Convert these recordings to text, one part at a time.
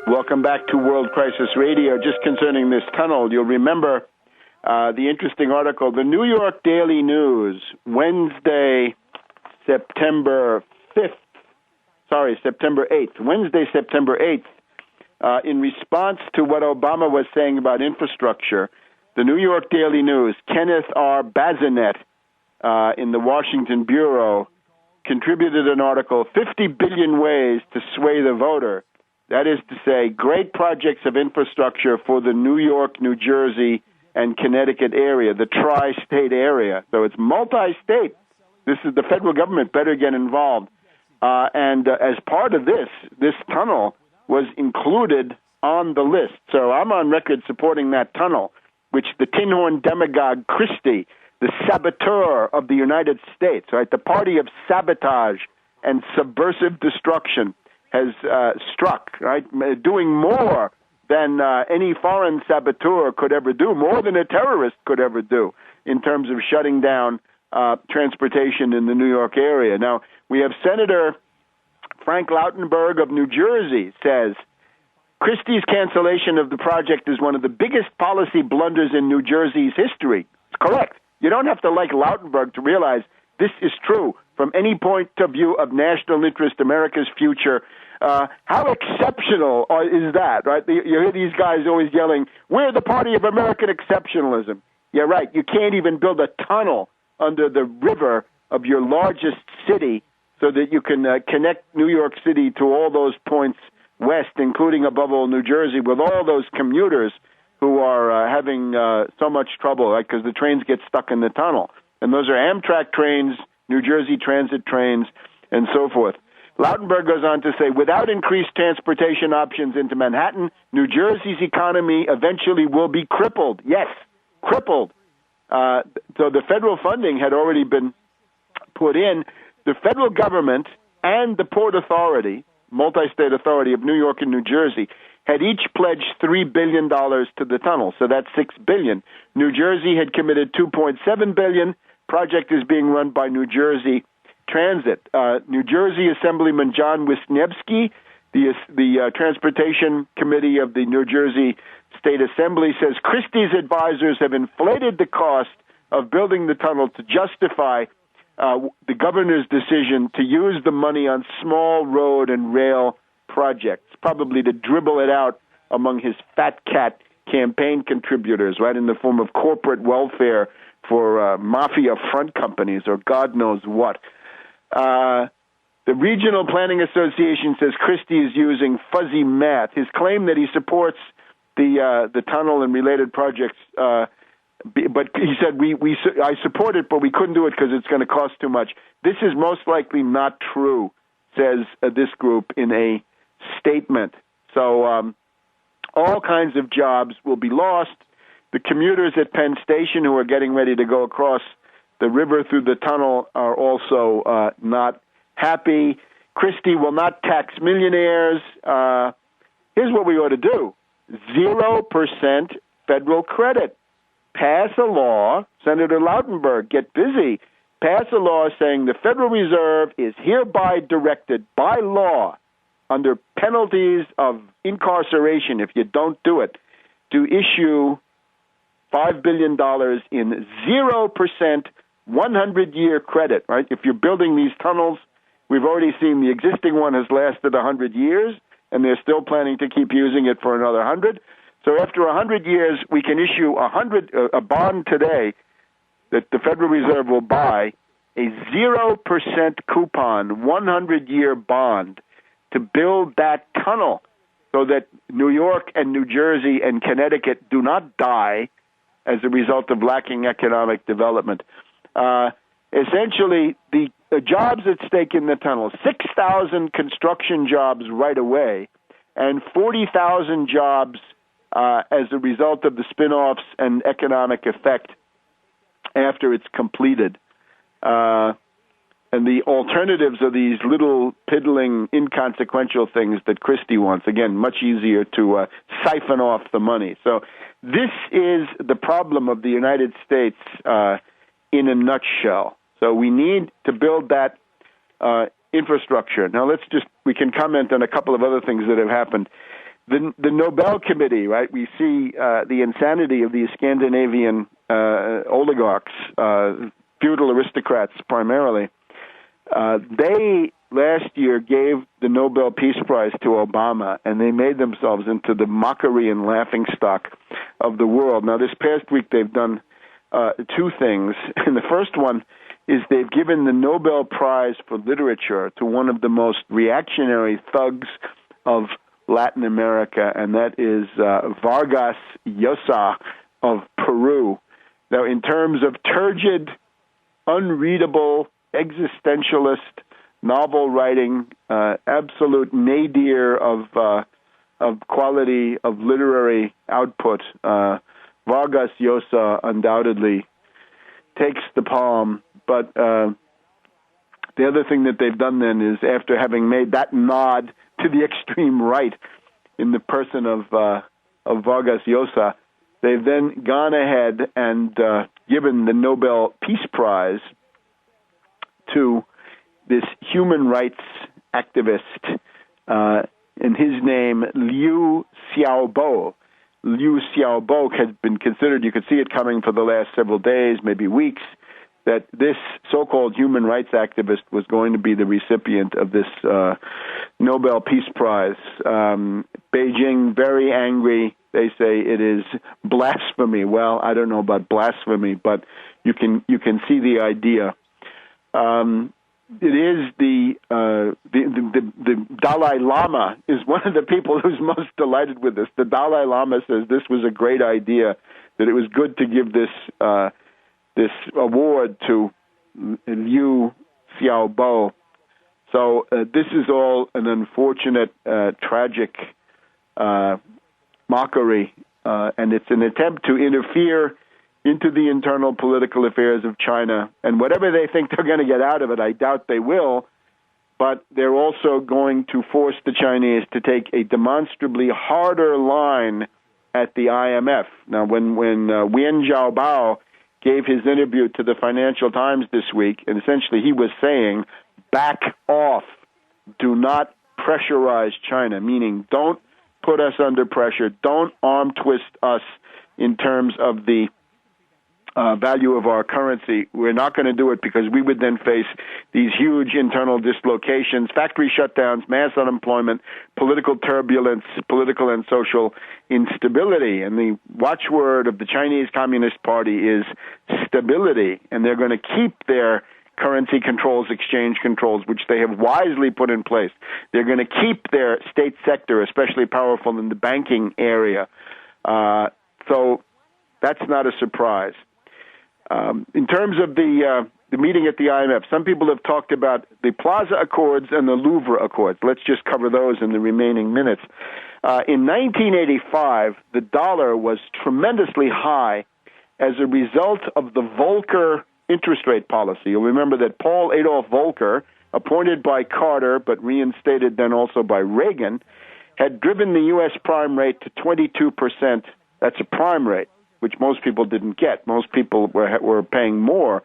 Welcome back to World Crisis Radio. Just concerning this tunnel, you'll remember the interesting article, the New York Daily News, Wednesday, September 8th, Wednesday, September 8th, in response to what Obama was saying about infrastructure, the New York Daily News, Kenneth R. Bazinet in the Washington Bureau, contributed an article, 50 Billion Ways to Sway the Voter. That is to say, great projects of infrastructure for the New York, New Jersey, and Connecticut area, the tri-state area. So it's multi-state. This is the federal government better get involved. And as part of this tunnel was included on the list. So I'm on record supporting that tunnel, which the tin horn demagogue Christie, the saboteur of the United States, right, the party of sabotage and subversive destruction, has struck, right, doing more than any foreign saboteur could ever do, more than a terrorist could ever do in terms of shutting down transportation in the New York area. Now, we have Senator Frank Lautenberg of New Jersey says, Christie's cancellation of the project is one of the biggest policy blunders in New Jersey's history. It's correct. You don't have to like Lautenberg to realize this is true from any point of view of national interest, America's future. How exceptional is that, right? You hear these guys always yelling, we're the party of American exceptionalism. Yeah, right. You can't even build a tunnel under the river of your largest city so that you can connect New York City to all those points west, including above all New Jersey, with all those commuters who are having so much trouble, right, because the trains get stuck in the tunnel. And those are Amtrak trains, New Jersey Transit trains, and so forth. Lautenberg goes on to say, without increased transportation options into Manhattan, New Jersey's economy eventually will be crippled. Yes, crippled. So the federal funding had already been put in. The federal government and the Port Authority, multi-state authority of New York and New Jersey, had each pledged $3 billion to the tunnel, so that's $6 billion. New Jersey had committed $2.7 billion. Project is being run by New Jersey Transit. New Jersey Assemblyman John Wisniewski, the Transportation Committee of the New Jersey State Assembly, says Christie's advisors have inflated the cost of building the tunnel to justify the governor's decision to use the money on small road and rail projects, probably to dribble it out among his fat cat campaign contributors, right, in the form of corporate welfare for mafia front companies or God knows what. The Regional Planning Association says Christie is using fuzzy math. His claim that he supports the tunnel and related projects, but he said I support it, but we couldn't do it because it's going to cost too much. This is most likely not true, says this group in a statement. So all kinds of jobs will be lost. The commuters at Penn Station who are getting ready to go across the river through the tunnel are also not happy. Christie will not tax millionaires. Here's what we ought to do. 0% federal credit. Pass a law. Senator Lautenberg, get busy. Pass a law saying the Federal Reserve is hereby directed by law under penalties of incarceration if you don't do it to issue $5 billion in 0% 100-year credit, right? If you're building these tunnels, we've already seen the existing one has lasted 100 years, and they're still planning to keep using it for another 100. So after 100 years, we can issue a bond today that the Federal Reserve will buy, a 0% coupon, 100-year bond to build that tunnel so that New York and New Jersey and Connecticut do not die as a result of lacking economic development. Essentially, the jobs at stake in the tunnel, 6,000 construction jobs right away, and 40,000 jobs as a result of the spin-offs and economic effect after it's completed. And the alternatives are these little piddling, inconsequential things that Christie wants. Again, much easier to siphon off the money. So this is the problem of the United States in a nutshell. So we need to build that infrastructure. Now we can comment on a couple of other things that have happened. the Nobel Committee, right? We see the insanity of these Scandinavian oligarchs, feudal aristocrats primarily. They last year gave the Nobel Peace Prize to Obama, and they made themselves into the mockery and laughingstock of the world. Now, this past week they've done two things. And the first one is they've given the Nobel Prize for Literature to one of the most reactionary thugs of Latin America, and that is Vargas Llosa of Peru. Now, in terms of turgid, unreadable, existentialist novel writing, absolute nadir of quality of literary output, Vargas Llosa undoubtedly takes the palm. But the other thing that they've done then is, after having made that nod to the extreme right in the person of Vargas Llosa, they've then gone ahead and given the Nobel Peace Prize to this human rights activist, in his name, Liu Xiaobo. Liu Xiaobo has been considered, you could see it coming for the last several days, maybe weeks, that this so-called human rights activist was going to be the recipient of this Nobel Peace Prize. Beijing, very angry. They say it is blasphemy. Well, I don't know about blasphemy, but you can see the idea. It is the Dalai Lama is one of the people who's most delighted with this. The Dalai Lama says this was a great idea, that it was good to give this this award to Liu Xiaobo. So this is all an unfortunate, tragic mockery, and it's an attempt to interfere into the internal political affairs of China. And whatever they think they're going to get out of it, I doubt they will, but they're also going to force the Chinese to take a demonstrably harder line at the IMF. Now, when Wen Jiabao gave his interview to the Financial Times this week, and essentially he was saying, back off, do not pressurize China, meaning don't put us under pressure, don't arm twist us in terms of the value of our currency. We're not going to do it because we would then face these huge internal dislocations, factory shutdowns, mass unemployment, political turbulence, political and social instability. And the watchword of the Chinese Communist Party is stability, and they're going to keep their currency controls, exchange controls, which they have wisely put in place. They're going to keep their state sector, especially powerful in the banking area. So that's not a surprise. In terms of the meeting at the IMF, some people have talked about the Plaza Accords and the Louvre Accords. Let's just cover those in the remaining minutes. In 1985, the dollar was tremendously high as a result of the Volcker interest rate policy. You'll remember that Paul Adolph Volcker, appointed by Carter but reinstated then also by Reagan, had driven the U.S. prime rate to 22%. That's a prime rate, which most people didn't get. Most people were paying more.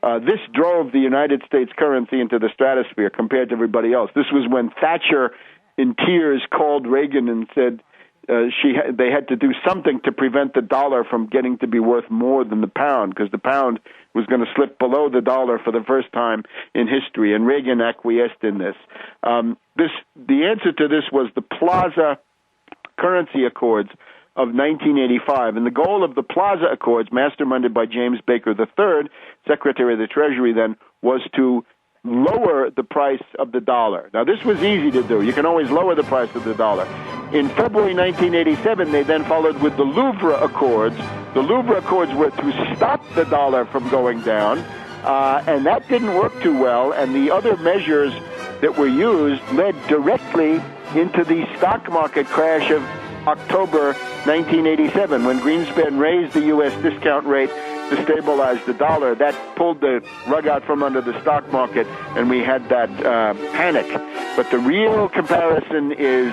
This drove the United States currency into the stratosphere compared to everybody else. This was when Thatcher, in tears, called Reagan and said they had to do something to prevent the dollar from getting to be worth more than the pound, because the pound was going to slip below the dollar for the first time in history, and Reagan acquiesced in this. The answer to this was the Plaza Currency Accords of 1985. And the goal of the Plaza Accords, masterminded by James Baker III, Secretary of the Treasury then, was to lower the price of the dollar. Now, this was easy to do. You can always lower the price of the dollar. In February 1987, they then followed with the Louvre Accords. The Louvre Accords were to stop the dollar from going down, and that didn't work too well, and the other measures that were used led directly into the stock market crash of October 1987, when Greenspan raised the U.S. discount rate to stabilize the dollar. That pulled the rug out from under the stock market, and we had that panic. But the real comparison is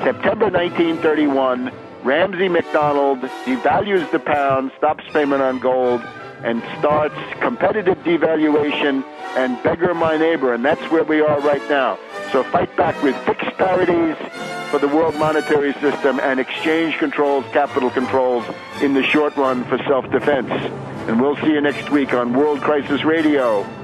September 1931, Ramsey MacDonald devalues the pound, stops payment on gold, and starts competitive devaluation and beggar my neighbor, and that's where we are right now. So fight back with fixed parities, for the world monetary system and exchange controls, capital controls in the short run for self-defense. And we'll see you next week on World Crisis Radio.